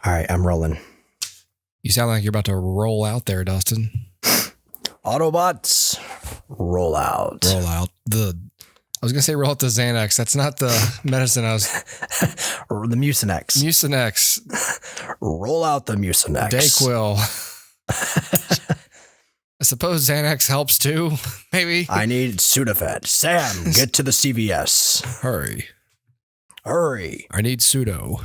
All right, I'm rolling. You sound like you're about to roll out there, Dustin. Autobots, roll out. Roll out. I was going to say roll out the Xanax. That's not the medicine I was... The Mucinex. Mucinex. Roll out the Mucinex. Dayquil. I suppose Xanax helps too, maybe. I need Sudafed. Sam, get to the CVS. Hurry. I need pseudo.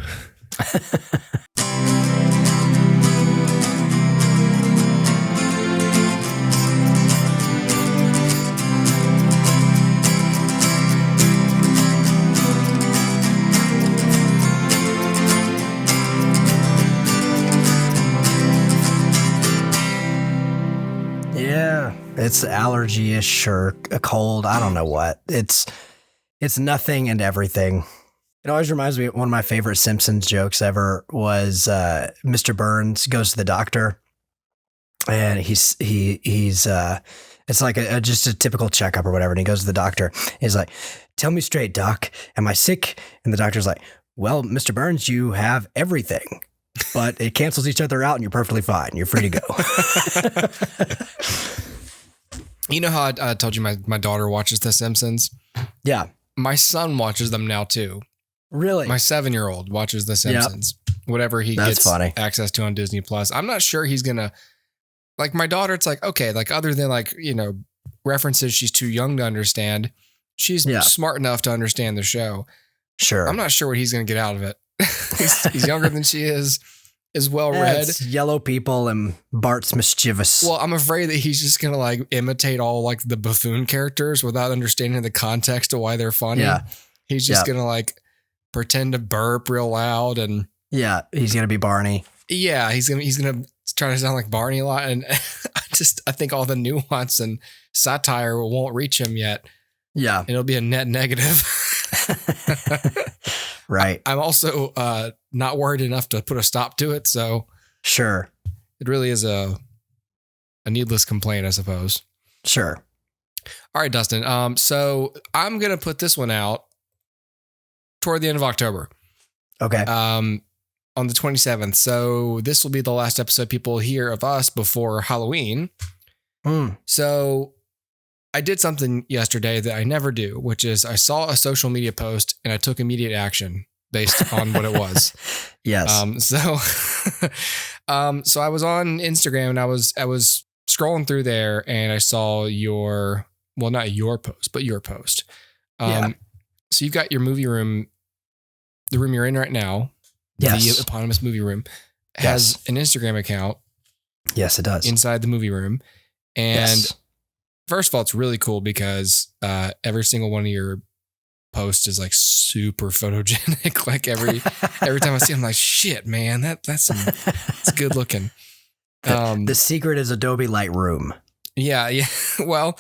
Yeah, it's allergy-ish or a cold. I don't know what. It's nothing and everything. It always reminds me of one of my favorite Simpsons jokes ever was Mr. Burns goes to the doctor and he's it's like just a typical checkup or whatever. And he goes to the doctor. He's like, "Tell me straight, doc, am I sick?" And the doctor's like, "Well, Mr. Burns, you have everything, but it cancels each other out and you're perfectly fine. You're free to go." You know how I told you my daughter watches The Simpsons? Yeah. My son watches them now too. Really? My 7-year-old watches The Simpsons. Yep. Whatever he gets access to on Disney Plus. I'm not sure he's going to, like my daughter, it's like, okay, like other than like, references she's too young to understand, she's smart enough to understand the show. Sure. I'm not sure what he's going to get out of it. He's younger than she is well read. It's yellow people and Bart's mischievous. Well, I'm afraid that he's just going to like imitate all like the buffoon characters without understanding the context of why they're funny. Yeah. He's just going to like pretend to burp real loud and he's going to be Barney. Yeah. He's going to try to sound like Barney a lot. And I think all the nuance and satire won't reach him yet. Yeah. It'll be a net negative. Right. I'm also not worried enough to put a stop to it. So sure. It really is a needless complaint, I suppose. Sure. All right, Dustin. So I'm going to put this one out toward the end of October. Okay. On the 27th. So this will be the last episode people hear of us before Halloween. So I did something yesterday that I never do, which is I saw a social media post and I took immediate action based on what it was. Yes. So I was on Instagram and I was scrolling through there and I saw not your post, but your post. So you've got your movie room, the room you're in right now. Yes. The eponymous movie room has an Instagram account. Yes, it does. Inside the movie room. And first of all, it's really cool because every single one of your posts is like super photogenic. Like every time I see it, I'm like, shit, man, that's good looking. The secret is Adobe Lightroom. Yeah. Well,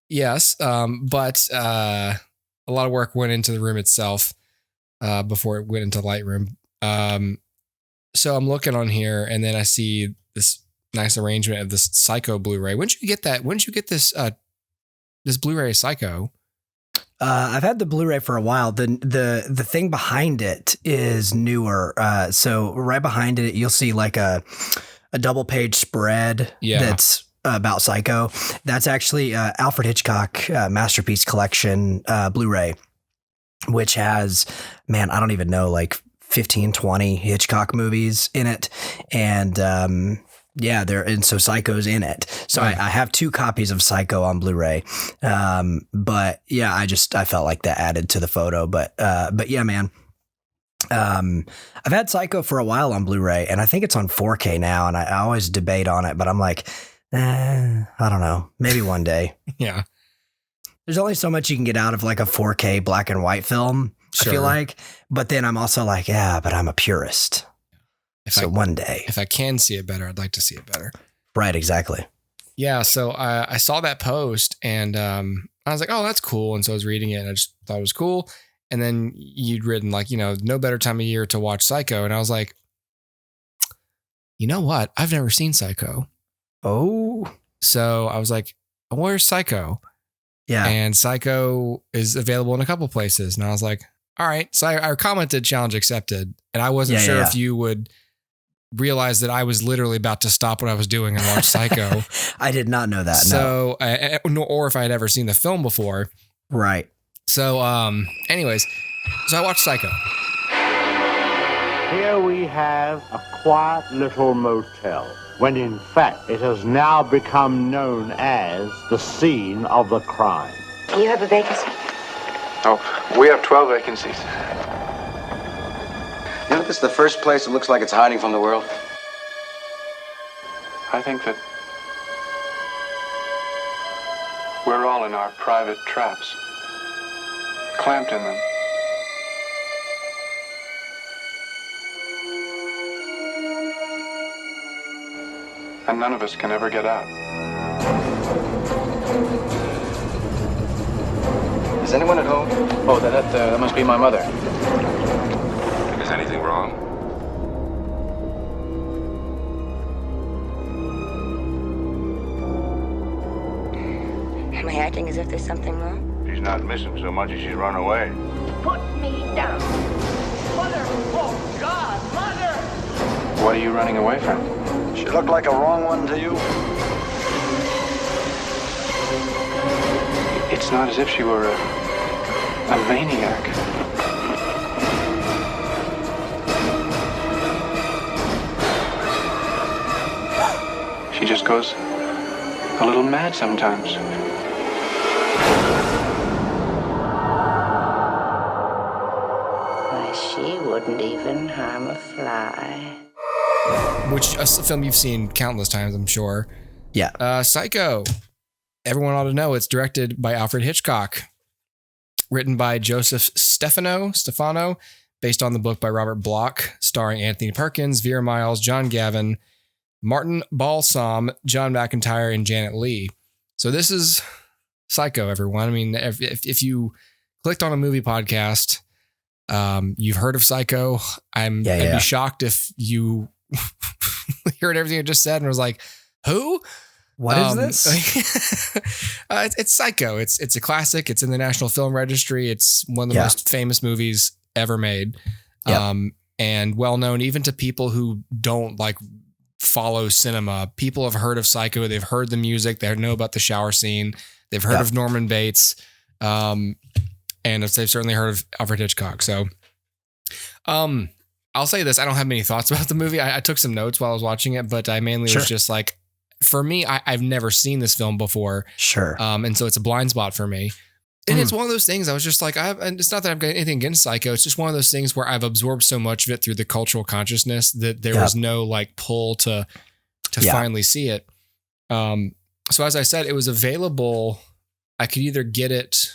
yes. But a lot of work went into the room itself before it went into Lightroom. So I'm looking on here and then I see this nice arrangement of this Psycho Blu-ray. When did you get that? When did you get this Blu-ray Psycho? I've had the Blu-ray for a while. The thing behind it is newer. So right behind it, you'll see like a double page spread that's about Psycho. That's actually Alfred Hitchcock Masterpiece Collection Blu-ray, which has, man, I don't even know, like 15, 20 Hitchcock movies in it. And so Psycho's in it. So I have 2 copies of Psycho on Blu-ray. But yeah, I felt like that added to the photo. But yeah, man. I've had Psycho for a while on Blu-ray and I think it's on 4K now. And I always debate on it, but I'm like, I don't know, maybe one day. Yeah. There's only so much you can get out of like a 4K black and white film. Sure. I feel like, but then I'm also like, but I'm a purist. One day, if I can see it better, I'd like to see it better. Right. Exactly. Yeah. So I saw that post and I was like, oh, that's cool. And so I was reading it and I just thought it was cool. And then you'd written like, no better time of year to watch Psycho. And I was like, you know what? I've never seen Psycho. Oh. So I was like, where's Psycho? Yeah. And Psycho is available in a couple places. And I was like, all right. So I commented challenge accepted. And I wasn't sure if you would realized that I was literally about to stop what I was doing and watch Psycho. I did not know that. So, or if I had ever seen the film before. Right. So, anyways, so I watched Psycho. Here we have a quiet little motel, when in fact it has now become known as the scene of the crime. You have a vacancy? Oh, we have 12 vacancies. You know, this is the first place that looks like it's hiding from the world. I think that we're all in our private traps, clamped in them. And none of us can ever get out. Is anyone at home? Oh, that must be my mother. Is anything wrong? Am I acting as if there's something wrong? She's not missing so much as she's run away. Put me down. Mother! Oh, God! Mother! What are you running away from? She looked like a wrong one to you? It's not as if she were a maniac. She just goes a little mad sometimes. Why, she wouldn't even harm a fly. Which a film you've seen countless times, I'm sure. Yeah. Psycho. Everyone ought to know it's directed by Alfred Hitchcock. Written by Joseph Stefano, based on the book by Robert Bloch, starring Anthony Perkins, Vera Miles, John Gavin, Martin Balsam, John McIntyre, and Janet Leigh. So this is Psycho, everyone. I mean, if you clicked on a movie podcast, you've heard of Psycho. I'd be shocked if you heard everything I just said and was like, who? What is this? It's Psycho. It's a classic. It's in the National Film Registry. It's one of the most famous movies ever made. Yep. And well known even to people who don't like follow cinema. People have heard of Psycho. They've heard the music. They know about the shower scene. They've heard of Norman Bates. And they've certainly heard of Alfred Hitchcock. So, I'll say this. I don't have many thoughts about the movie. I took some notes while I was watching it, but I mainly was just like, for me, I've never seen this film before. Sure. And so it's a blind spot for me. And it's one of those things I was just like, and it's not that I've got anything against Psycho. It's just one of those things where I've absorbed so much of it through the cultural consciousness that there was no like pull to finally see it. So as I said, it was available. I could either get it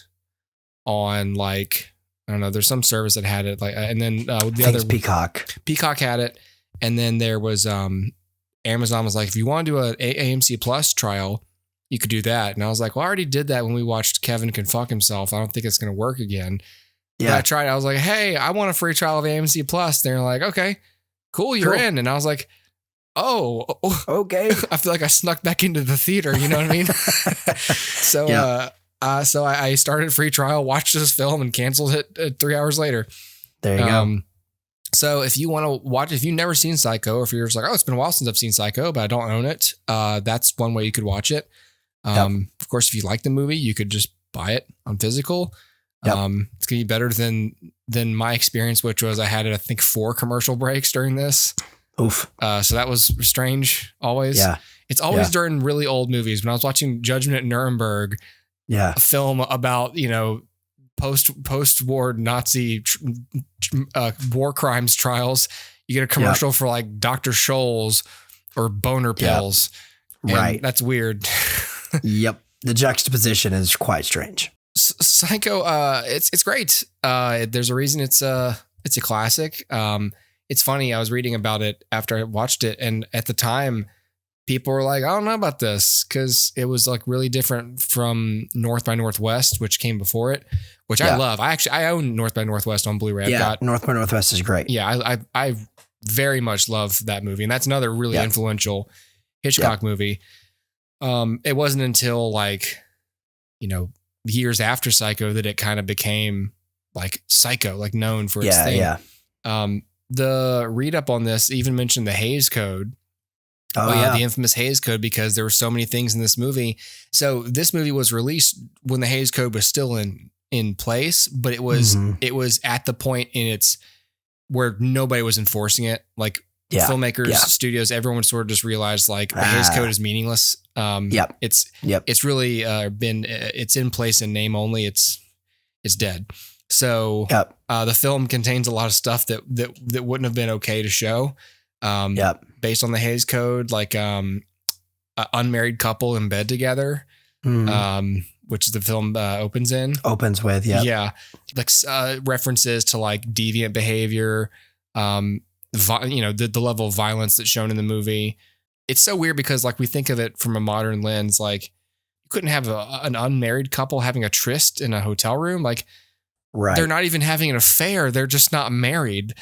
on like, I don't know, there's some service that had it, like, and then the other Peacock had it. And then there was, Amazon was like, if you want to do an AMC Plus trial, you could do that. And I was like, well, I already did that when we watched Kevin Can Fuck Himself. I don't think it's going to work again. Yeah. But I tried. I was like, hey, I want a free trial of AMC Plus. They're like, okay, cool, you're in. And I was like, oh, okay. I feel like I snuck back into the theater. You know what I mean? So, so I started a free trial, watched this film, and canceled it 3 hours later. There you go. So if you want to watch, if you've never seen Psycho, or if you're just like, oh, it's been a while since I've seen Psycho, but I don't own it, that's one way you could watch it. Of course, if you like the movie, you could just buy it on physical. It's gonna be better than my experience, which was I had, I think, 4 commercial breaks during this. Oof. So that was strange. Always. Yeah. It's always during really old movies. When I was watching Judgment at Nuremberg, a film about, post-war Nazi war crimes trials, you get a commercial for like Dr. Scholl's or boner pills. Right. That's weird. Yep. The juxtaposition is quite strange. Psycho, it's great. There's a reason it's a classic. It's funny. I was reading about it after I watched it, and at the time, people were like, I don't know about this, because it was like really different from North by Northwest, which came before it, which I love. I own North by Northwest on Blu-ray. North by Northwest is great. Yeah, I very much love that movie, and that's another really influential Hitchcock movie. It wasn't until like, years after Psycho that it kind of became like Psycho, like known for its thing. the read up on this even mentioned the Hays Code. The infamous Hays Code, because there were so many things in this movie. So this movie was released when the Hays Code was still in place, but it was at the point in its where nobody was enforcing it. Like filmmakers, studios, everyone sort of just realized like the Hays Code is meaningless. It's really it's in place in name only. It's dead. So the film contains a lot of stuff that wouldn't have been okay to show. Based on the Hays Code, like an unmarried couple in bed together, which the film opens with. Like references to like deviant behavior, the level of violence that's shown in the movie. It's so weird because like we think of it from a modern lens, like you couldn't have an unmarried couple having a tryst in a hotel room. Like they're not even having an affair. They're just not married.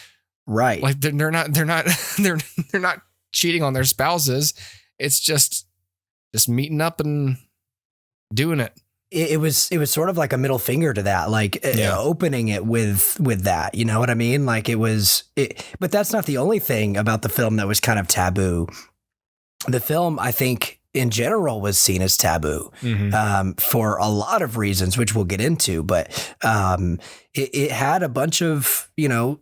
Right. Like they're not cheating on their spouses. It's just meeting up and doing it. It was sort of like a middle finger to that, like opening it with that, you know what I mean? Like but that's not the only thing about the film that was kind of taboo. The film, I think, in general was seen as taboo for a lot of reasons, which we'll get into. But it had a bunch of,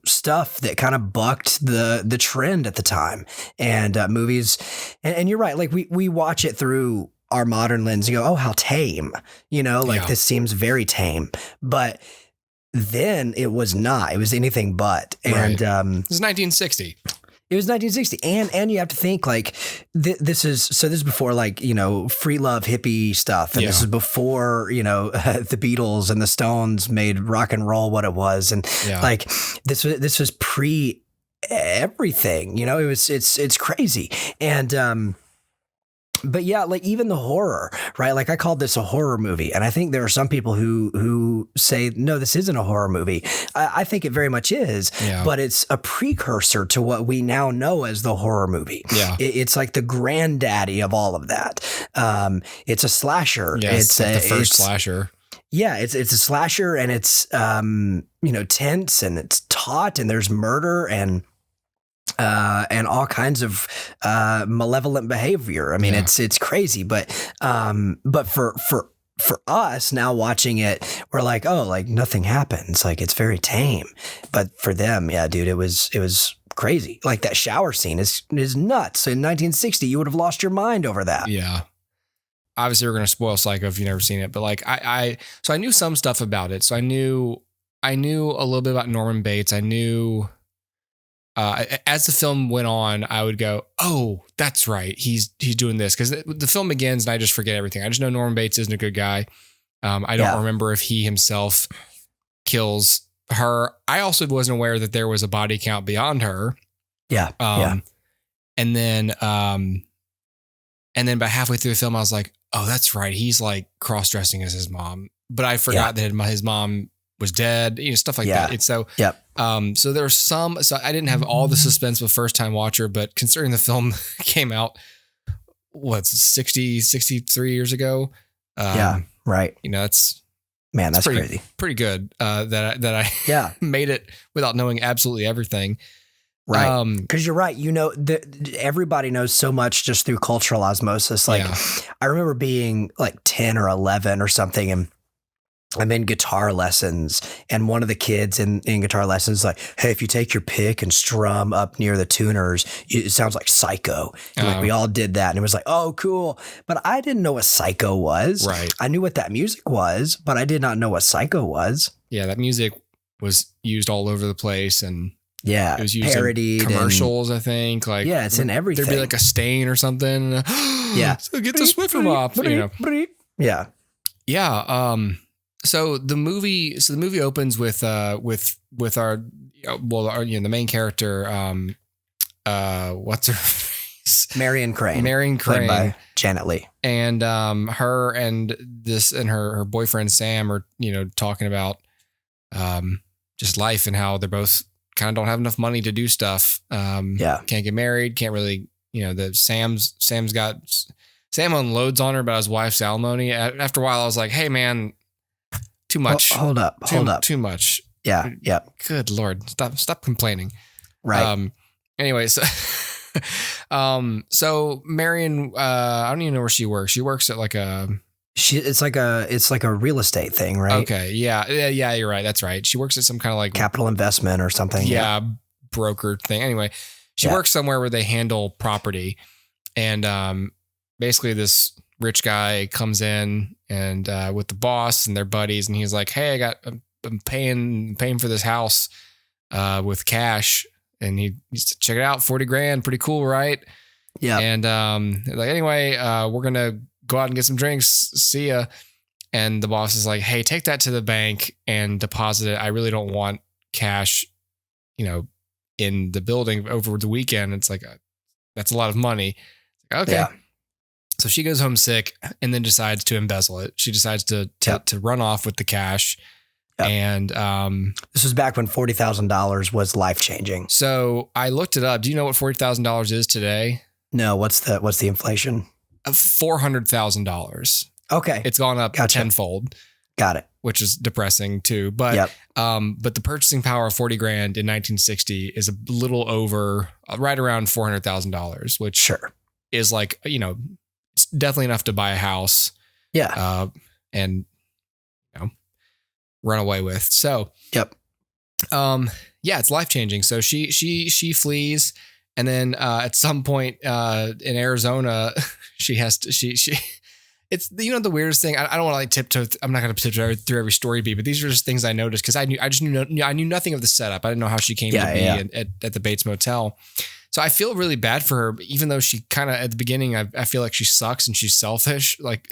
stuff that kind of bucked the trend at the time. And movies, and you're right, like we watch it through our modern lens and go, oh, how tame, this seems very tame. But then it was not. It was anything but. And it was 1960. It was 1960. And you have to think like this is before like, free love hippie stuff. And this is before, the Beatles and the Stones made rock and roll what it was. And like this was pre everything, it's crazy. And, but yeah, like even the horror, right? Like I called this a horror movie. And I think there are some people who say, no, this isn't a horror movie. I think it very much is, but it's a precursor to what we now know as the horror movie. Yeah. It's like the granddaddy of all of that. It's a slasher. Yeah, it's like the first slasher. Yeah, it's a slasher and it's, tense and it's taut and there's murder and all kinds of malevolent behavior. I mean, it's crazy, but for us now watching it, we're like, oh, like nothing happens. Like it's very tame. But for them, yeah, dude, it was crazy. Like that shower scene is nuts. In 1960, you would have lost your mind over that. Yeah. Obviously, we're going to spoil Psycho if you've never seen it, but like so I knew some stuff about it. So I knew a little bit about Norman Bates. I knew. As the film went on, I would go, oh, that's right. He's doing this because the film begins and I just forget everything. I just know Norman Bates isn't a good guy. I don't remember if he himself kills her. I also wasn't aware that there was a body count beyond her. Yeah. And then by halfway through the film, I was like, oh, that's right. He's like cross-dressing as his mom. But I forgot that his mom was dead, stuff like that. It's so, so there was so I didn't have all the suspense of a first time watcher, but considering the film came out, 63 years ago. Right. That's crazy. Pretty good. That I made it without knowing absolutely everything. Right. Because you're right. Everybody knows so much just through cultural osmosis. Like I remember being like 10 or 11 or something. And I'm in guitar lessons and one of the kids in guitar lessons is like, hey, if you take your pick and strum up near the tuners, it sounds like Psycho. And like we all did that. And it was like, oh, cool. But I didn't know what Psycho was. Right. I knew what that music was, but I did not know what Psycho was. Yeah. That music was used all over the place and it was used parodied in commercials, I think. Like, it's in everything. There'd be like a stain or something. So get the Swiffer mop, Yeah. Yeah. So the movie opens with our the main character, what's her face? Marion Crane. Played by Janet Leigh. And her and her boyfriend Sam are, talking about just life and how they're both kind of don't have enough money to do stuff. Can't get married, can't really, Sam unloads on her about his wife's alimony. After a while I was like, hey man, too much. Hold up. Too much. Yeah. Good Lord. Stop complaining. Right. Anyway, so so Marion, I don't even know where she works. She works at like it's like a real estate thing, right? Okay. Yeah. You're right. That's right. She works at some kind of like capital investment or something. Yeah. Broker thing. Anyway, she works somewhere where they handle property, and basically this rich guy comes in and with the boss and their buddies, and he's like, "Hey, I'm paying for this house with cash," and he used to check it out, $40,000, pretty cool, right? Yeah. And like, anyway, we're gonna go out and get some drinks. See ya. And the boss is like, "Hey, take that to the bank and deposit it. I really don't want cash, in the building over the weekend." It's like, that's a lot of money. Okay. Yeah. So she goes home sick and then decides to embezzle it. She decides to run off with the cash. Yep. And this was back when $40,000 was life-changing. So I looked it up. Do you know what $40,000 is today? No. What's the inflation? $400,000. Okay. It's gone up tenfold. Got it. Which is depressing too. But but the purchasing power of $40,000 in 1960 is a little over, right around $400,000, which is like, it's definitely enough to buy a house. Yeah. And run away with. So it's life-changing. So she flees, and then at some point in Arizona, she has to it's the weirdest thing. I don't want to like tiptoe. I'm not going to tiptoe through every story beat, but these are just things I noticed because I knew nothing of the setup. I didn't know how she came to be at the Bates Motel. So I feel really bad for her, even though she kind of at the beginning, I feel like she sucks and she's selfish. Like,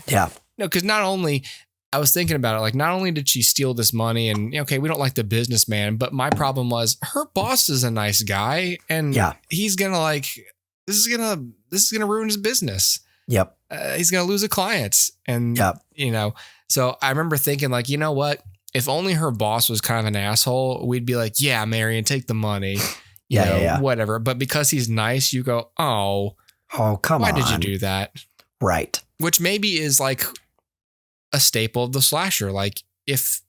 because not only I was thinking about it, like not only did she steal this money and okay, we don't like the businessman, but my problem was her boss is a nice guy and he's going to this is going to ruin his business. Yep. He's going to lose a client. And, so I remember thinking like, you know what, if only her boss was kind of an asshole, we'd be like, yeah, Marion, take the money. Whatever. But because he's nice, you go, oh, come on. Why did you do that? Right. Which maybe is like a staple of the slasher. Like if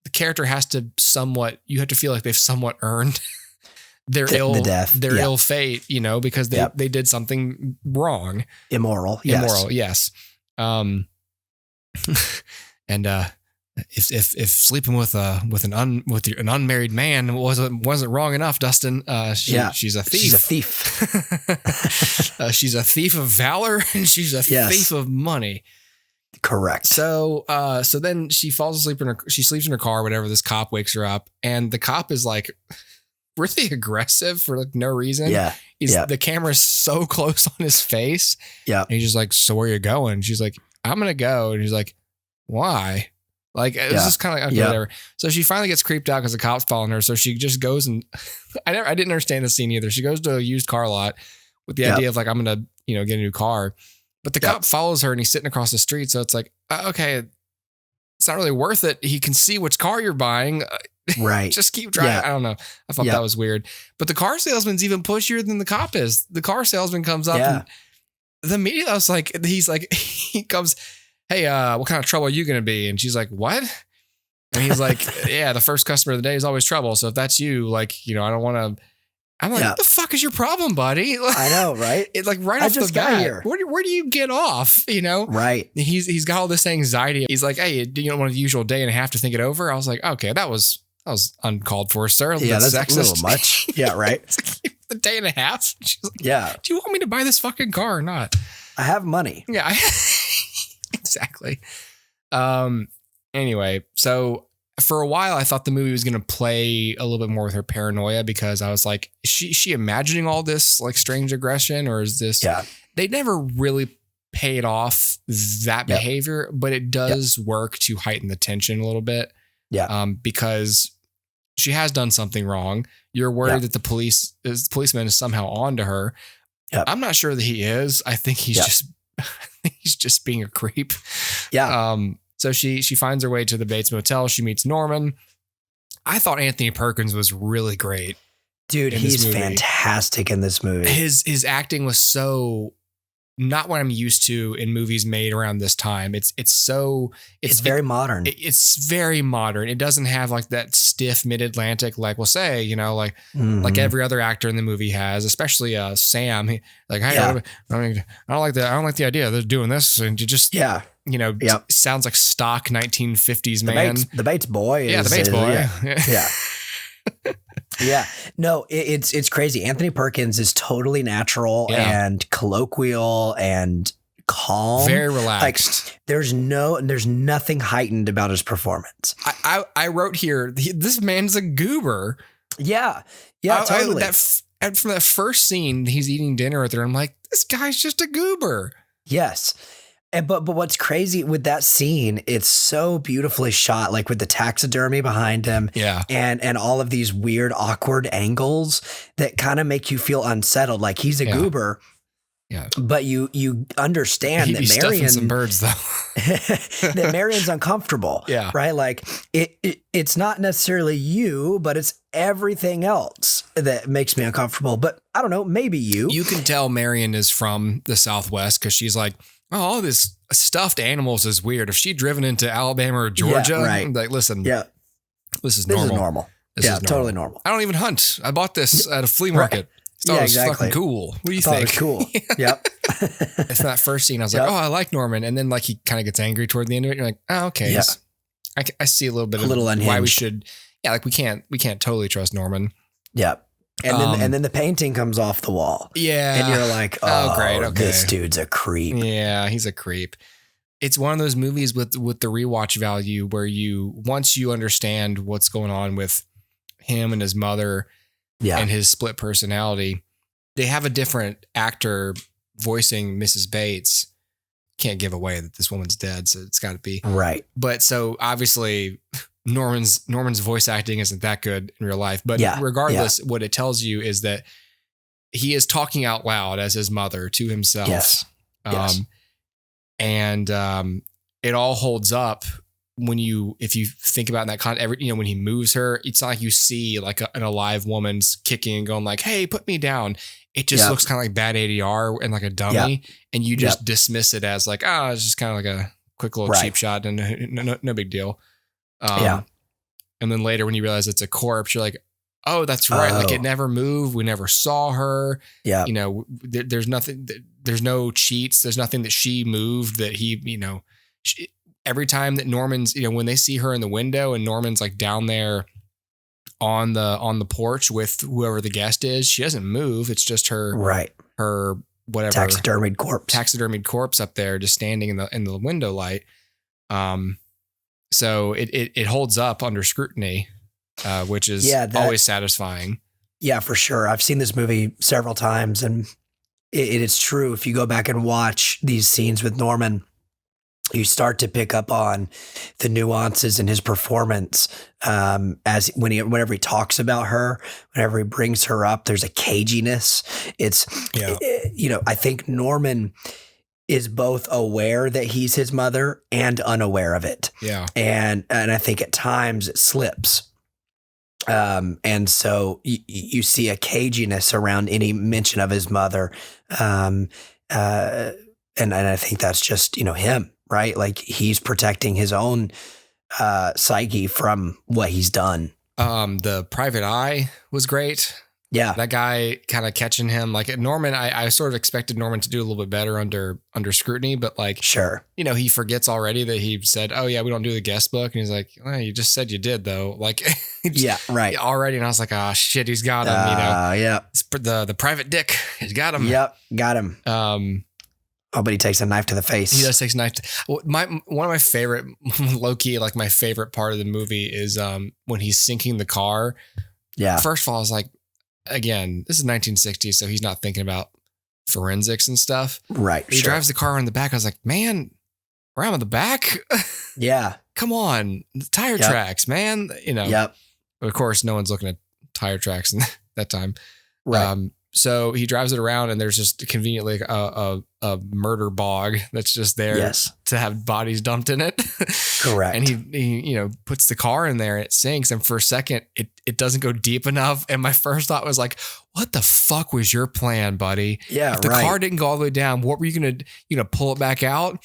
the character has to you have to feel like they've somewhat earned their ill fate, because they did something wrong. Immoral. Yes. And if sleeping with an unmarried man wasn't wrong enough, Dustin, she's a thief. She's a thief. She's a thief of valor and she's a thief of money. Correct. So then she falls asleep she sleeps in her car, whatever. This cop wakes her up and the cop is like really aggressive for like no reason. Yeah. The camera's so close on his face. Yeah. And he's just like, so where are you going? She's like, I'm going to go. And he's like, why? Like, it was just kind of like, okay, whatever. So she finally gets creeped out because the cop's following her. So she just goes and I didn't understand the scene either. She goes to a used car lot with the idea of like, I'm going to, get a new car. But the cop follows her and he's sitting across the street. So it's like, okay, it's not really worth it. He can see which car you're buying. Right. Just keep driving. I don't know. I thought that was weird. But the car salesman's even pushier than the cop is. The car salesman comes up and the media was like, he comes, hey, what kind of trouble are you going to be? And she's like, what? And he's like, yeah, the first customer of the day is always trouble. So if that's you, like, I don't want to. I'm like, what the fuck is your problem, buddy? I know, right? It's like right off the bat. Here. Where do you get off? Right. He's got all this anxiety. He's like, hey, do you don't want a usual day and a half to think it over? I was like, okay, that was uncalled for, sir. Yeah, that's sexist. A little much. Yeah, right. The day and a half. She's like, yeah. Do you want me to buy this fucking car or not? I have money. Yeah, exactly. Anyway, so for a while, I thought the movie was going to play a little bit more with her paranoia because I was like, is she imagining all this like strange aggression or is this? Yeah. They never really paid off that behavior, but it does work to heighten the tension a little bit. Yeah. Because she has done something wrong. You're worried that the policeman is somehow on to her. Yep. I'm not sure that he is. I think he's just being a creep. Yeah. So she finds her way to the Bates Motel. She meets Norman. I thought Anthony Perkins was really great. Dude, he's fantastic in this movie. His acting was so not what I'm used to in movies made around this time. It's very modern. It's very modern. It doesn't have like that stiff mid-Atlantic, like we'll say, you know, like every other actor in the movie has, especially Sam. Like, hey, I don't like the idea of doing this, and you just you know, sounds like stock 1950s man. The Bates boy. The Bates boy. Yeah. No, it's crazy. Anthony Perkins is totally natural and colloquial and calm. Very relaxed. Like there's nothing heightened about his performance. I wrote here, this man's a goober. Yeah. Yeah, totally. From that first scene, he's eating dinner with her. I'm like, this guy's just a goober. Yes. But what's crazy with that scene, it's so beautifully shot, like with the taxidermy behind him, and all of these weird, awkward angles that kind of make you feel unsettled. Like he's a goober, but you understand that Marion's some birds though. that Marion's uncomfortable, right? Like it's not necessarily you, but it's everything else that makes me uncomfortable. But I don't know, maybe you. You can tell Marion is from the Southwest because she's like, oh, all this stuffed animals is weird. If she'd driven into Alabama or Georgia, I'm like, listen, this is normal. This is normal. Totally normal. I don't even hunt. I bought this at a flea market. Thought it was fucking cool. What do you think? It was cool. Yep. It's that first scene. I was like, oh, I like Norman. And then like he kind of gets angry toward the end of it. You're like, oh, okay. Yeah. I see a little bit of unhinged. Why we should. Yeah, like we can't totally trust Norman. Yep. And then the painting comes off the wall. Yeah. And you're like, oh, great. Okay. This dude's a creep. Yeah, he's a creep. It's one of those movies with the rewatch value where once you understand what's going on with him and his mother and his split personality, they have a different actor voicing Mrs. Bates. Can't give away that this woman's dead, so it's got to be. Right. But so obviously Norman's voice acting isn't that good in real life, but regardless, what it tells you is that he is talking out loud as his mother to himself. Yes. And it all holds up if you think about that when he moves her, it's not like you see like an alive woman's kicking and going like, hey, put me down. It just looks kind of like bad ADR and like a dummy. And you just dismiss it as like, it's just kind of like a quick little cheap shot and no big deal. And then later when you realize it's a corpse, you're like, oh, that's right. Like it never moved. We never saw her. Yeah. You know, there's nothing, there's no cheats. There's nothing that she moved that he, every time that Norman's, when they see her in the window and Norman's like down there on the porch with whoever the guest is, she doesn't move. It's just her, her whatever taxidermied corpse up there, just standing in the window light. So it holds up under scrutiny, which is always satisfying. Yeah, for sure. I've seen this movie several times, and it is true. If you go back and watch these scenes with Norman, you start to pick up on the nuances in his performance. As whenever he talks about her, whenever he brings her up, there's a caginess. I think Norman is both aware that he's his mother and unaware of it. Yeah. And I think at times it slips. And so you see a caginess around any mention of his mother. And I think that's just, him, right? Like he's protecting his own psyche from what he's done. The private eye was great. Yeah. That guy kind of catching him like Norman. I sort of expected Norman to do a little bit better under scrutiny, but like, sure. He forgets already that he said, oh yeah, we don't do the guest book. And he's like, well, you just said you did though. Like, yeah, right. Already. And I was like, oh shit, he's got him, Yeah. It's the private dick. He's got him. Yep. Got him. But he takes a knife to the face. He does take a knife. One of my favorite low key, like my favorite part of the movie is, when he's sinking the car. Yeah. First of all, I was like, again, this is 1960s, so he's not thinking about forensics and stuff. Right. He drives the car around the back. I was like, man, around the back? Yeah. Come on. The tire tracks, man. Yep. Of course, no one's looking at tire tracks in that time. Right. So he drives it around, and there's just conveniently a murder bog that's just there to have bodies dumped in it. Correct. And he puts the car in there, and it sinks. And for a second, it doesn't go deep enough. And my first thought was like, what the fuck was your plan, buddy? Yeah, if the car didn't go all the way down, what were you going to pull it back out?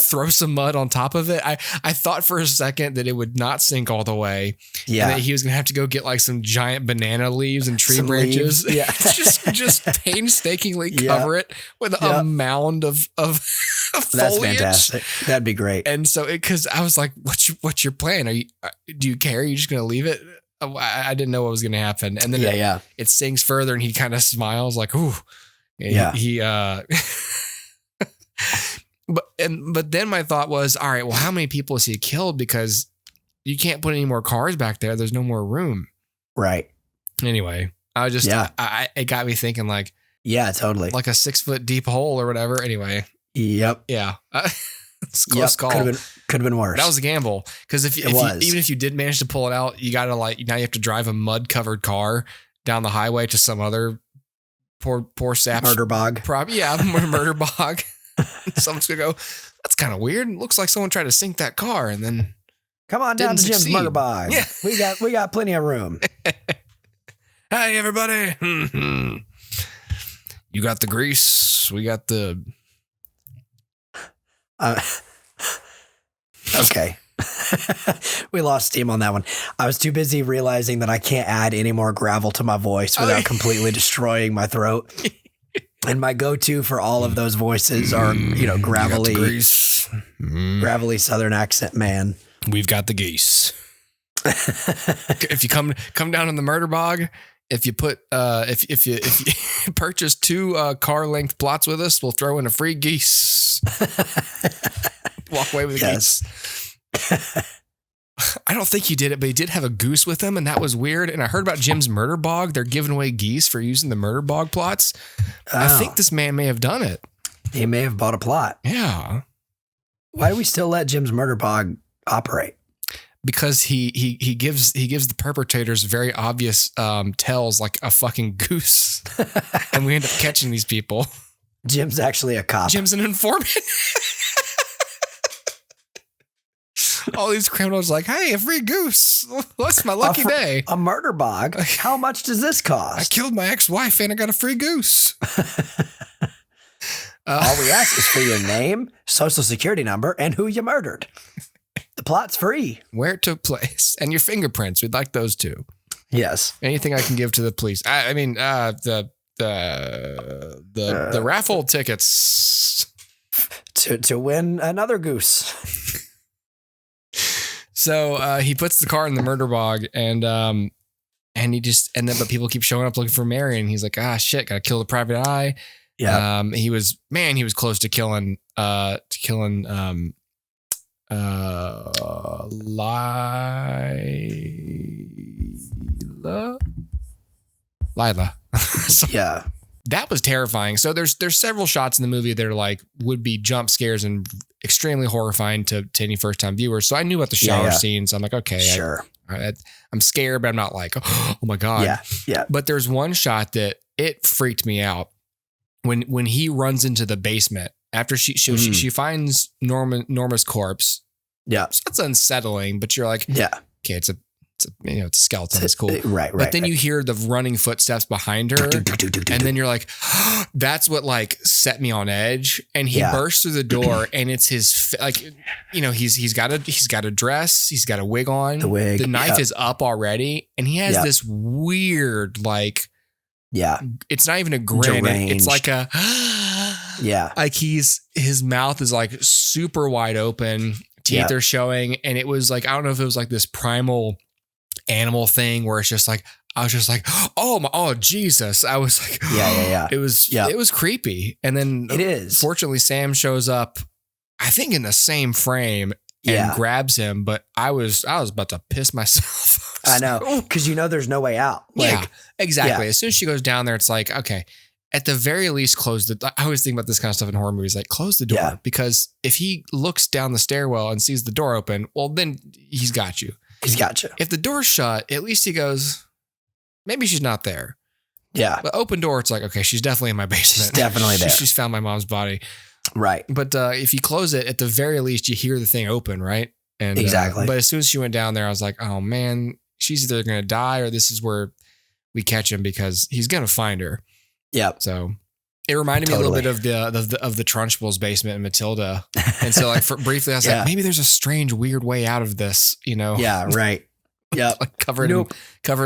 Throw some mud on top of it. I thought for a second that it would not sink all the way. Yeah. And that he was going to have to go get like some giant banana leaves and tree branches. Leaves. Yeah. just painstakingly cover it with a mound of foliage. That's fantastic. That'd be great. And so because I was like, what's your plan? Do you care? Are you just going to leave it? I didn't know what was going to happen. And then it sinks further, and he kind of smiles like, ooh. He But then my thought was, all right, well, how many people has he killed? Because you can't put any more cars back there. There's no more room. Right. Anyway, I was just, it got me thinking like, yeah, totally. Like a 6 foot deep hole or whatever. Anyway. Yep. Yeah. It's close call. Could have been worse. That was a gamble. Because even if you did manage to pull it out, you got to now you have to drive a mud covered car down the highway to some other poor sap. Murder bog. Murder bog. Someone's gonna go, that's kind of weird. It looks like someone tried to sink that car and then come on down to Jim's Murder Bog. Yeah. We got plenty of room. Hi everybody. You got the grease. We got the okay. We lost steam on that one. I was too busy realizing that I can't add any more gravel to my voice without completely destroying my throat. And my go-to for all of those voices are, gravelly Southern accent man. We've got the geese. If you come down in the murder bog, if you put if you purchase 2 car length plots with us, we'll throw in a free geese. Walk away with the geese. I don't think he did it, but he did have a goose with him, and that was weird. And I heard about Jim's murder bog. They're giving away geese for using the murder bog plots. Oh. I think this man may have done it. He may have bought a plot. Yeah. Why do we still let Jim's murder bog operate? Because he gives the perpetrators very obvious tells like a fucking goose, and we end up catching these people. Jim's actually a cop. Jim's an informant. All these criminals like, hey, a free goose. What's my lucky day? A murder bog? How much does this cost? I killed my ex-wife and I got a free goose. All we ask is for your name, social security number, and who you murdered. The plot's free. Where it took place. And your fingerprints. We'd like those too. Yes. Anything I can give to the police. I mean, the raffle tickets. To win another goose. So he puts the car in the murder bog, and but people keep showing up looking for Marion. He's like, shit, gotta kill the private eye. Yeah. He was close to killing Lila. So, yeah. That was terrifying. So there's several shots in the movie that are like would be jump scares and extremely horrifying to any first time viewers. So I knew about the shower scene. So I'm like, okay, sure. I'm scared, but I'm not like, oh my God. Yeah. Yeah. But there's one shot that it freaked me out when he runs into the basement after she finds Norma's corpse. Yeah. So that's unsettling, but you're like, yeah, okay, it's a skeleton. It's cool. Right. But then you hear the running footsteps behind her. And then you're like, that's what like set me on edge. And he bursts through the door and it's his, he's got a dress. He's got a wig on. The knife is up already. And he has this weird, like, it's not even a grin. It's like a, like his mouth is like super wide open. Teeth are showing. And it was like, I don't know if it was like this primal animal thing where it's just like, I was just like, oh Jesus. I was like, it was creepy. And then it is. Fortunately, Sam shows up, I think in the same frame and grabs him, but I was about to piss myself. I know. Cause there's no way out. Like, exactly. As soon as she goes down there, it's like, okay, at the very least, I always think about this kind of stuff in horror movies, like close the door because if he looks down the stairwell and sees the door open, well, then he's got you. He's got you. If the door's shut, at least he goes, maybe she's not there. Yeah. But open door, it's like, okay, she's definitely in my basement. She's definitely there. She's found my mom's body. Right. But if you close it, at the very least, you hear the thing open, right? And exactly. But as soon as she went down there, I was like, oh man, she's either going to die or this is where we catch him because he's going to find her. Yep. So it reminded me a little bit of the Trunchbull's basement in Matilda. And so like briefly, I was like, maybe there's a strange, weird way out of this, you know? Yeah. Right. Yeah. Like covered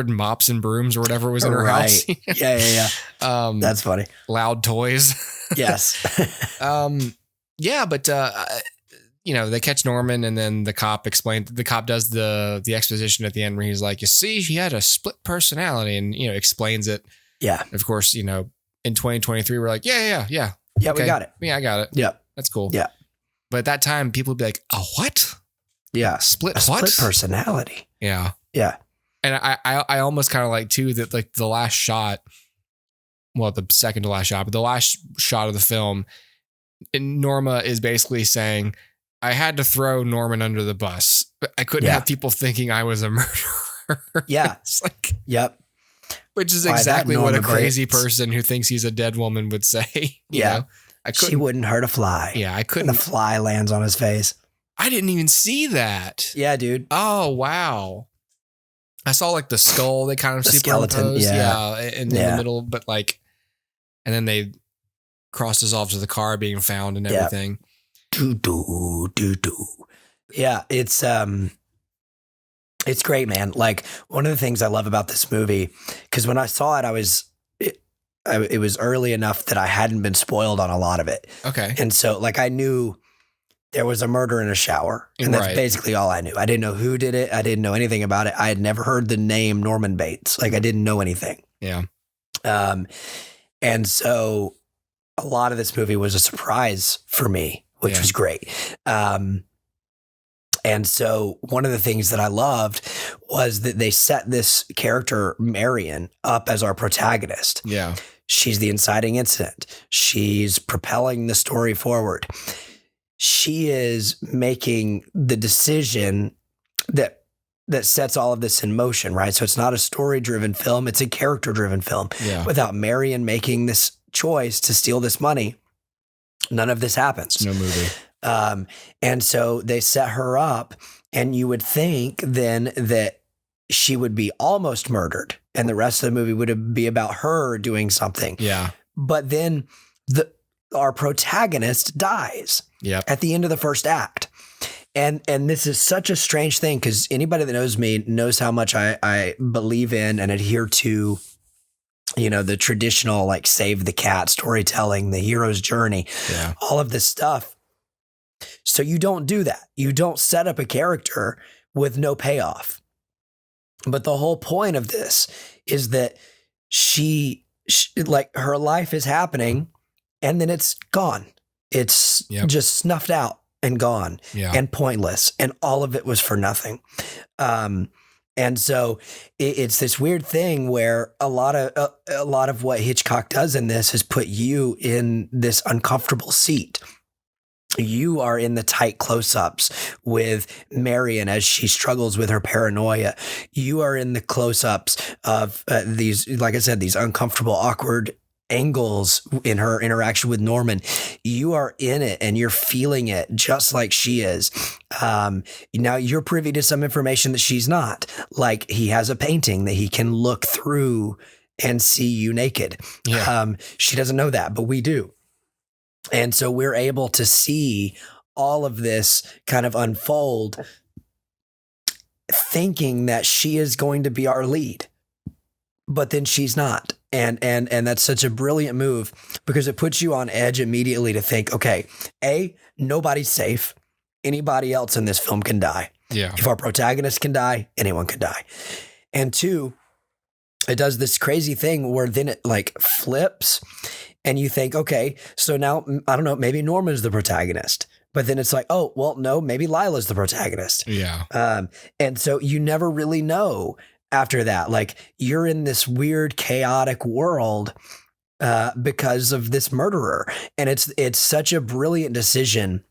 in mops and brooms or whatever was in her house. Yeah. That's funny. Loud toys. Yes. Yeah, but you know, they catch Norman and then the cop does the exposition at the end where he's like, you see, he had a split personality and, you know, explains it. Yeah. Of course, you know, in 2023, we're like, yeah. Yeah, okay. we got it. Yeah, I got it. Yeah. That's cool. Yeah. But at that time, people would be like, a what? Yeah. Split personality. Yeah. Yeah. And I almost kind of like too that like the last shot, well, the second to last shot, but the last shot of the film, Norma is basically saying, I had to throw Norman under the bus, but I couldn't have people thinking I was a murderer. Yeah. It's like, yep. Which is exactly what a crazy person who thinks he's a dead woman would say. You know? She wouldn't hurt a fly. Yeah, I couldn't. And the fly lands on his face. I didn't even see that. Yeah, dude. Oh, wow. I saw like the skull. They kind of the skeleton. In the middle, but like, and then they crosses off to the car being found and everything. Do. Yeah, it's great, man. Like one of the things I love about this movie, because when I saw it, it was early enough that I hadn't been spoiled on a lot of it. Okay. And so like I knew there was a murder in a shower, and that's basically all I knew. I didn't know who did it. I didn't know anything about it. I had never heard the name Norman Bates. Like I didn't know anything. Yeah. And so a lot of this movie was a surprise for me, which was great. And so one of the things that I loved was that they set this character, Marion, up as our protagonist. Yeah. She's the inciting incident. She's propelling the story forward. She is making the decision that sets all of this in motion, right? So it's not a story-driven film. It's a character-driven film. Yeah. Without Marion making this choice to steal this money, none of this happens. No movie. And so they set her up, and you would think then that she would be almost murdered and the rest of the movie would be about her doing something. Yeah. But then our protagonist dies at the end of the first act. And this is such a strange thing, because anybody that knows me knows how much I believe in and adhere to, you know, the traditional like save the cat storytelling, the hero's journey, all of this stuff. So you don't do that. You don't set up a character with no payoff. But the whole point of this is that she like her life is happening and then it's gone. It's just snuffed out and gone and pointless. And all of it was for nothing. And so it's this weird thing where a lot of what Hitchcock does in this is put you in this uncomfortable seat. You are in the tight close-ups with Marion as she struggles with her paranoia. You are in the close-ups of these, like I said, these uncomfortable, awkward angles in her interaction with Norman. You are in it and you're feeling it just like she is. Now you're privy to some information that she's not. Like he has a painting that he can look through and see you naked. Yeah. She doesn't know that, but we do. And so we're able to see all of this kind of unfold, thinking that she is going to be our lead, but then she's not. And that's such a brilliant move, because it puts you on edge immediately to think, okay, A, nobody's safe. Anybody else in this film can die. Yeah. If our protagonist can die, anyone can die. And two, it does this crazy thing where then it like flips. And you think, okay, so now, I don't know, maybe Norman's the protagonist. But then it's like, oh, well, no, maybe Lila's the protagonist. Yeah. And so you never really know after that. Like you're in this weird, chaotic world because of this murderer. And it's such a brilliant decision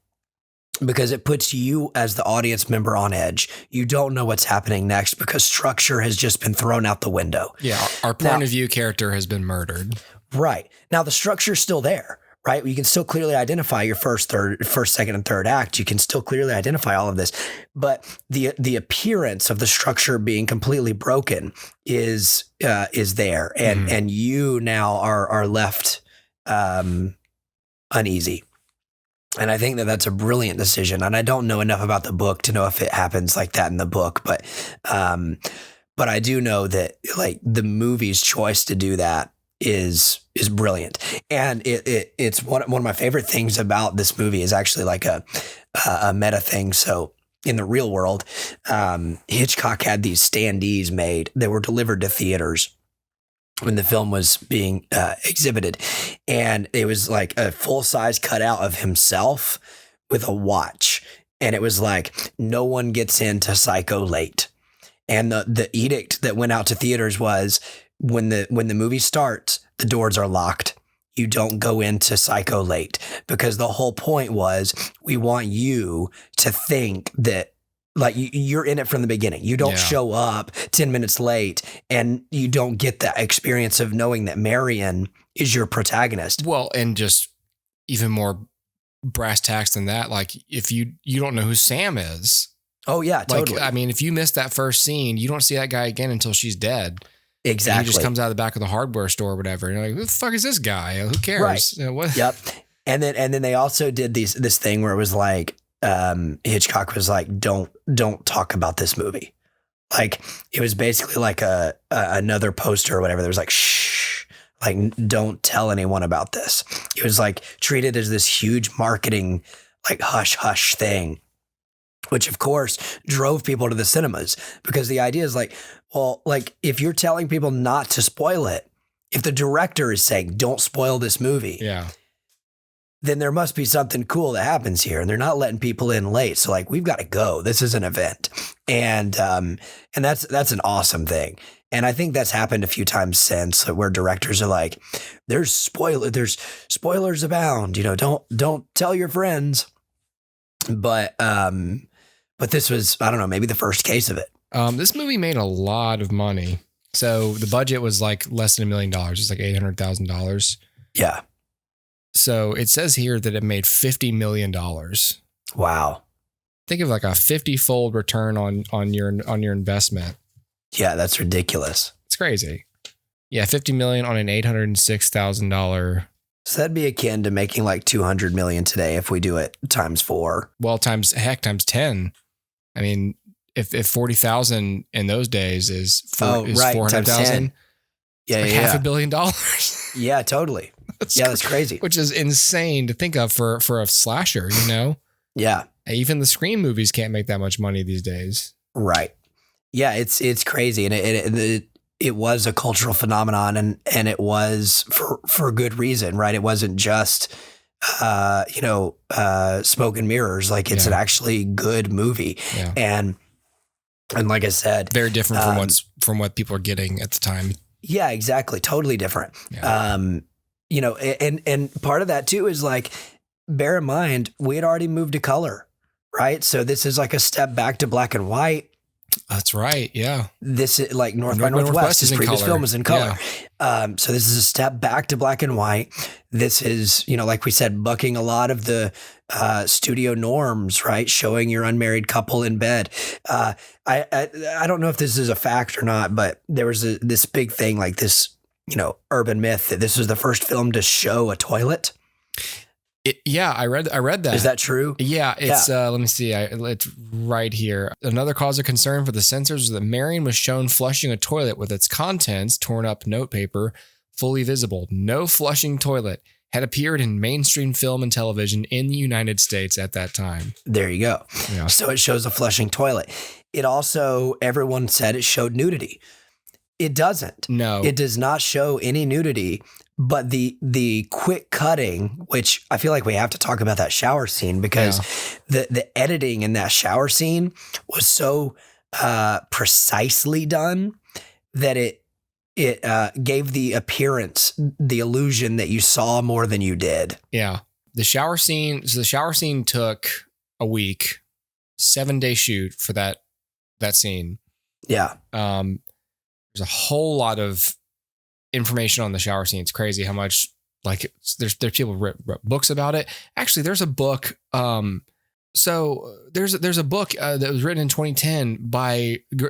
because it puts you as the audience member on edge. You don't know what's happening next because structure has just been thrown out the window. Yeah. Our point of view character has been murdered. Right. Now the structure's still there, right? You can still clearly identify your first, second, and third act. You can still clearly identify all of this, but the appearance of the structure being completely broken is there, and you now are left uneasy. And I think that that's a brilliant decision. And I don't know enough about the book to know if it happens like that in the book, but I do know that like the movie's choice to do that is brilliant. And it's one of my favorite things about this movie is actually like a meta thing. So in the real world, Hitchcock had these standees made that were delivered to theaters when the film was being exhibited. And it was like a full-size cutout of himself with a watch. And it was like, no one gets into Psycho late. And the edict that went out to theaters was, when the movie starts, the doors are locked. You don't go into Psycho late, because the whole point was we want you to think that like you're in it from the beginning. You don't show up 10 minutes late and you don't get that experience of knowing that Marion is your protagonist. Well, and just even more brass tacks than that. Like if you don't know who Sam is. Oh yeah, totally. Like, I mean, if you missed that first scene, you don't see that guy again until she's dead. Exactly. And he just comes out of the back of the hardware store or whatever. And you're like, who the fuck is this guy? Who cares? Right. You know, what? Yep. And then they also did this thing where it was like, Hitchcock was like, don't talk about this movie. Like it was basically like another poster or whatever. There was like, shh, like don't tell anyone about this. It was like treated as this huge marketing, like hush thing, which of course drove people to the cinemas, because the idea is like, well, like if you're telling people not to spoil it, if the director is saying, don't spoil this movie. Yeah. Then there must be something cool that happens here, and they're not letting people in late. So like, we've got to go. This is an event. And that's an awesome thing. And I think that's happened a few times since, where directors are like, there's spoilers abound, you know, don't tell your friends. But this was, I don't know, maybe the first case of it. This movie made a lot of money. So the budget was like less than $1 million. It's like $800,000. Yeah. So it says here that it made $50 million. Wow. Think of like a 50-fold return on your investment. Yeah, that's ridiculous. It's crazy. Yeah, $50 million on an $806,000. So that'd be akin to making like 200 million today if we do it times 4. Well, times 10. I mean, if 40,000 in those days is 400,000. Yeah, like yeah. $500 million. Yeah, totally. That's crazy. Which is insane to think of for a slasher, you know? Yeah. Even the Scream movies can't make that much money these days. Right. Yeah, it's crazy. And it was a cultural phenomenon, and it was for good reason, right? It wasn't just, smoke and mirrors. Like it's an actually good movie. Yeah. And like I said, very different from what people are getting at the time. Yeah, exactly. Totally different. Yeah. And part of that too is like, bear in mind, we had already moved to color, right? So this is like a step back to black and white. That's right. Yeah. This is like North by Northwest. His previous film was in color. Yeah. So this is a step back to black and white. This is, like we said, bucking a lot of the studio norms, right? Showing your unmarried couple in bed. I don't know if this is a fact or not, but there was this big thing, like this, urban myth that this was the first film to show a toilet. I read that. Is that true? Yeah, it's let me see. It's right here. Another cause of concern for the censors was that Marion was shown flushing a toilet with its contents, torn up notepaper, fully visible. No flushing toilet had appeared in mainstream film and television in the United States at that time. There you go. Yeah. So it shows a flushing toilet. It also, everyone said it showed nudity. It doesn't. No. It does not show any nudity. But the quick cutting, which I feel like we have to talk about that shower scene, because the editing in that shower scene was so precisely done that it gave the appearance, the illusion that you saw more than you did. Yeah. The shower scene took a week, 7-day shoot for that scene. Yeah. There's a whole lot of information on the shower scene. It's crazy how much like there's people who wrote books about it. Actually, there's a book. So there's a book that was written in 2010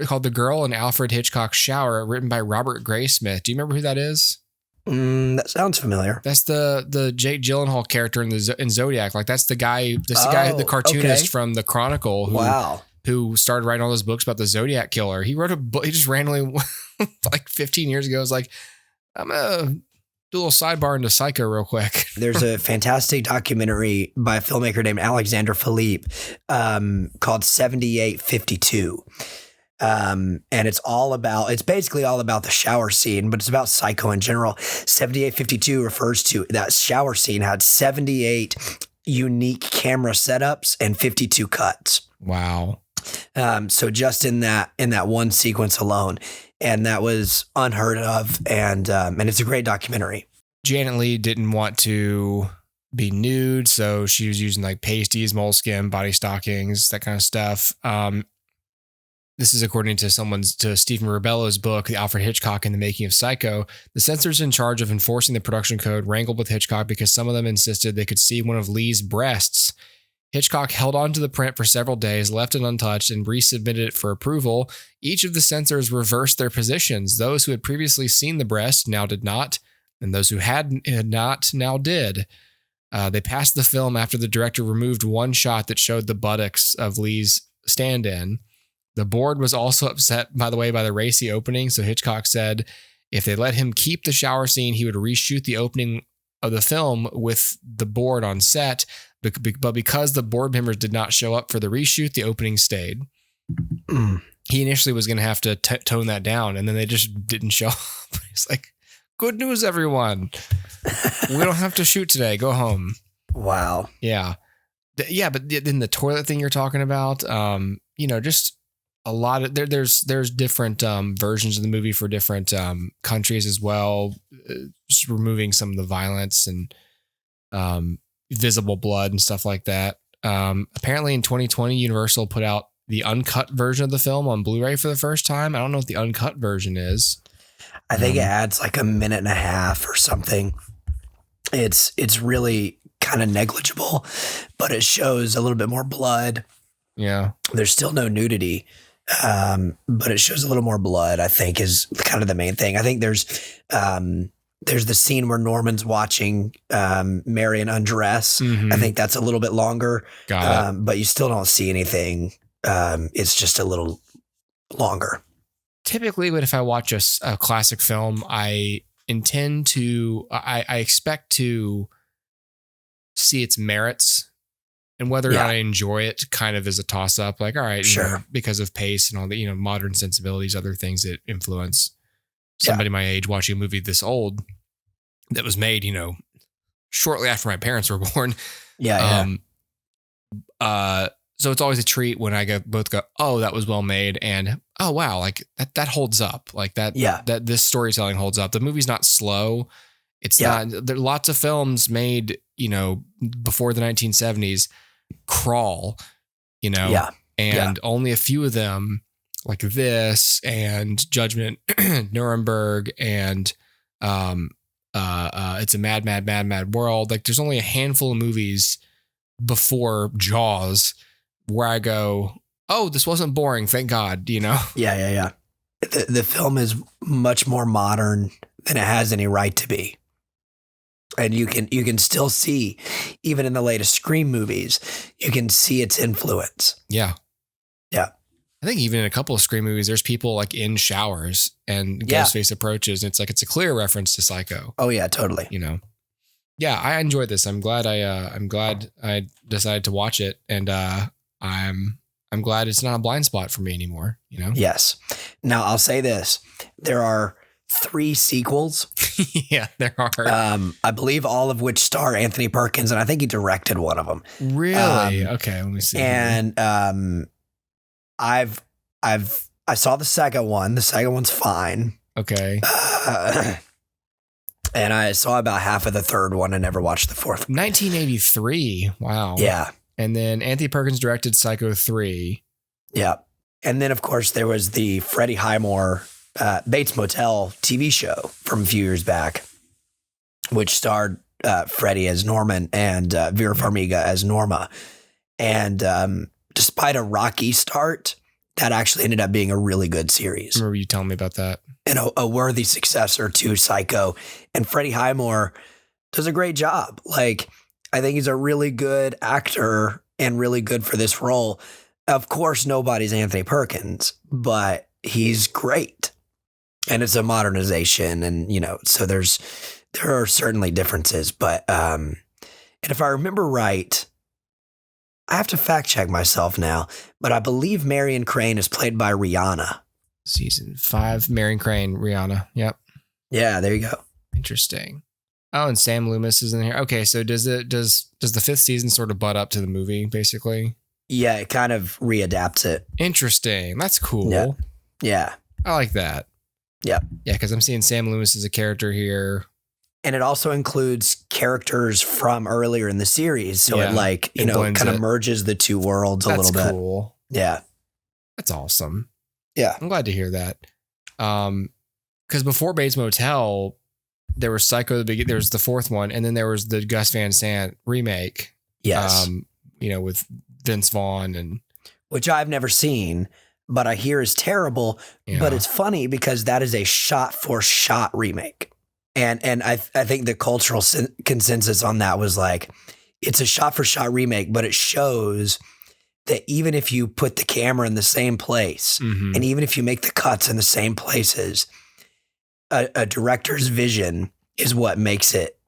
called The Girl in Alfred Hitchcock's Shower, written by Robert Graysmith. Do you remember who that is? That sounds familiar. That's the Jake Gyllenhaal character in Zodiac. Like that's the guy. The cartoonist from the Chronicle. Who started writing all those books about the Zodiac killer. He wrote a book. He just randomly, like 15 years ago, was like, I'm gonna do a little sidebar into Psycho real quick. There's a fantastic documentary by a filmmaker named Alexander Philippe called 7852. And it's basically all about the shower scene, but it's about Psycho in general. 7852 refers to that shower scene had 78 unique camera setups and 52 cuts. Wow. So just in that one sequence alone, and that was unheard of, and it's a great documentary. Janet Leigh didn't want to be nude, so she was using like pasties, moleskin, body stockings, that kind of stuff. This is according to Stephen Rebello's book, The Alfred Hitchcock and the Making of Psycho. The censors in charge of enforcing the production code wrangled with Hitchcock because some of them insisted they could see one of Leigh's breasts. Hitchcock held on to the print for several days, left it untouched, and resubmitted it for approval. Each of the censors reversed their positions. Those who had previously seen the breast now did not, and those who had not now did. They passed the film after the director removed one shot that showed the buttocks of Leigh's stand-in. The board was also upset, by the way, by the racy opening, so Hitchcock said if they let him keep the shower scene, he would reshoot the opening of the film with the board on set. But because the board members did not show up for the reshoot, the opening stayed. He initially was going to have to tone that down, and then they just didn't show up. He's like, good news, everyone. We don't have to shoot today. Go home. Wow. Yeah. Yeah, but then the toilet thing you're talking about, just a lot of there's different versions of the movie for different countries as well, just removing some of the violence and visible blood and stuff like that. Apparently in 2020, Universal put out the uncut version of the film on Blu-ray for the first time. I don't know what the uncut version is. I think it adds like a minute and a half or something. It's really kind of negligible, but it shows a little bit more blood. Yeah. There's still no nudity, but it shows a little more blood, I think, is kind of the main thing. I think there's the scene where Norman's watching Marion undress. Mm-hmm. I think that's a little bit longer, but you still don't see anything. It's just a little longer. Typically, if I watch a classic film, I expect to see its merits, and whether or not I enjoy it kind of is a toss up. Like, all right, sure, because of pace and all the, modern sensibilities, other things that influence somebody my age watching a movie this old that was made, shortly after my parents were born. So it's always a treat when I both go, oh, that was well made, and oh wow, like that holds up, like that. Yeah, that this storytelling holds up. The movie's not slow. It's not. There are lots of films made, before the 1970s crawl, and only a few of them, like this and Judgment, Nuremberg, and It's a Mad World. Like there's only a handful of movies before Jaws where I go, oh, this wasn't boring. Thank God, Yeah. The film is much more modern than it has any right to be. And you can still see, even in the latest Scream movies, you can see its influence. Yeah. Yeah. I think even in a couple of Scream movies, there's people like in showers and Ghostface approaches. And it's a clear reference to Psycho. Oh yeah, totally. Yeah, I enjoyed this. I'm glad I decided to watch it, and I'm glad it's not a blind spot for me anymore. Yes. Now I'll say this: there are 3 sequels. Yeah, there are. I believe all of which star Anthony Perkins, and I think he directed one of them. Really? Okay, let me see. And I saw the second one. The second one's fine. Okay. And I saw about half of the third one and never watched the fourth one. 1983. Wow. Yeah. And then Anthony Perkins directed Psycho 3. Yeah. And then, of course, there was the Freddie Highmore Bates Motel TV show from a few years back, which starred Freddie as Norman and Vera Farmiga as Norma. And despite a rocky start, that actually ended up being a really good series. I remember you telling me about that. And a worthy successor to Psycho. And Freddie Highmore does a great job. Like, I think he's a really good actor and really good for this role. Of course, nobody's Anthony Perkins, but he's great. And it's a modernization. And, you know, so there are certainly differences. But, and if I remember right, I have to fact check myself now, but I believe Marion Crane is played by Rihanna. Season 5, Marion Crane, Rihanna. Yep. Yeah, there you go. Interesting. Oh, and Sam Loomis is in here. Okay, so does the 5th season sort of butt up to the movie, basically? Yeah, it kind of readapts it. Interesting. That's cool. Yeah. I like that. Yeah. Yeah, because I'm seeing Sam Loomis as a character here. And it also includes characters from earlier in the series. So it like, you know, kind of merges the two worlds a little bit. That's cool. Yeah. That's awesome. Yeah. I'm glad to hear that. Because before Bates Motel, there was Psycho, there was the 4th one, and then there was the Gus Van Sant remake. Yes. You know, with Vince Vaughn and... Which I've never seen, but I hear is terrible. Yeah. But it's funny because that is a shot-for-shot remake. And I think the cultural consensus on that was like, it's a shot-for-shot remake, but it shows that even if you put the camera in the same place, and even if you make the cuts in the same places, a director's vision is what makes it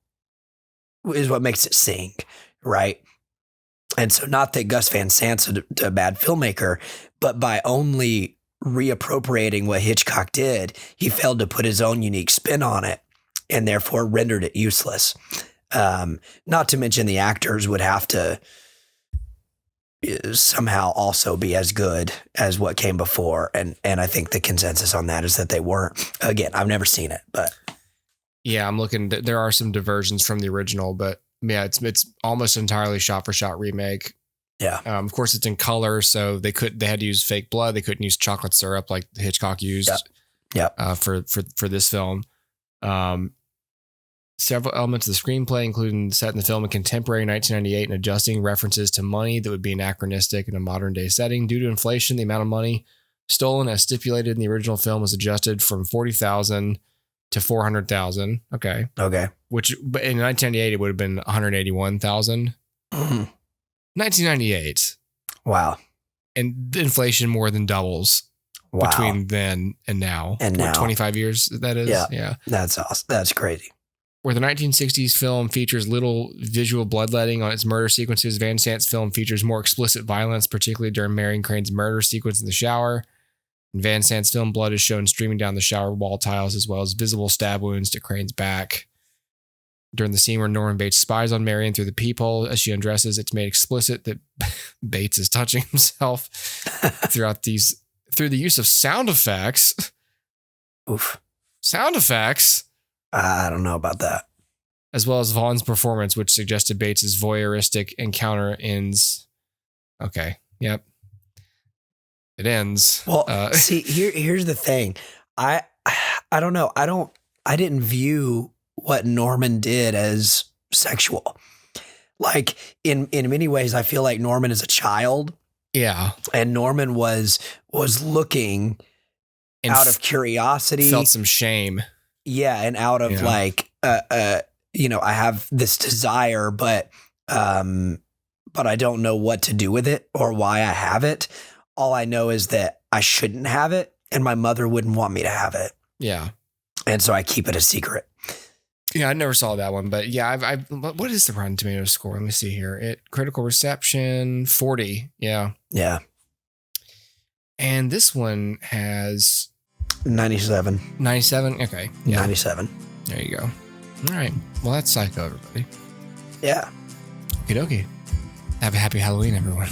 sing, right? And so not that Gus Van Sant's a bad filmmaker, but by only reappropriating what Hitchcock did, he failed to put his own unique spin on it and therefore rendered it useless. Not to mention the actors would have to somehow also be as good as what came before. And I think the consensus on that is that they weren't. Again, I've never seen it, but. Yeah, I'm looking, there are some diversions from the original, but yeah, it's almost entirely shot for shot remake. Yeah. Of course it's in color. So they had to use fake blood. They couldn't use chocolate syrup like Hitchcock used for this film. Several elements of the screenplay, including set in the film in contemporary 1998 and adjusting references to money that would be anachronistic in a modern day setting. Due to inflation, the amount of money stolen as stipulated in the original film was adjusted from $40,000 to $400,000. Okay. Which, but in 1998, it would have been $181,000. 1998. Wow. And inflation more than doubles between then and now. And now. 25 years, that is? Yeah. That's awesome. That's crazy. Where the 1960s film features little visual bloodletting on its murder sequences, Van Sant's film features more explicit violence, particularly during Marion Crane's murder sequence in the shower. In Van Sant's film, blood is shown streaming down the shower wall tiles, as well as visible stab wounds to Crane's back. During the scene where Norman Bates spies on Marion through the peephole as she undresses, it's made explicit that Bates is touching himself through the use of sound effects. Oof. Sound effects. I don't know about that. As well as Vaughn's performance, which suggested Bates's voyeuristic encounter ends. Okay. Yep. It ends. Well, see, here's the thing. I don't know. I didn't view what Norman did as sexual. Like in many ways, I feel like Norman is a child. Yeah. And Norman was looking and out of curiosity. Felt some shame. Yeah. And out of like, I have this desire, but I don't know what to do with it or why I have it. All I know is that I shouldn't have it and my mother wouldn't want me to have it. Yeah. And so I keep it a secret. Yeah, I never saw that one, but yeah, what is the Rotten Tomatoes score? Let me see here. Critical reception 40. Yeah. Yeah. And this one has 97. 97. Okay. Yeah. 97. There you go. All right. Well, that's Psycho, everybody. Yeah. Okie dokie. Have a happy Halloween, everyone.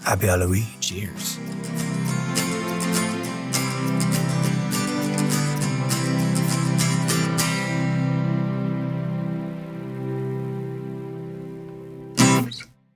Happy Halloween. Cheers.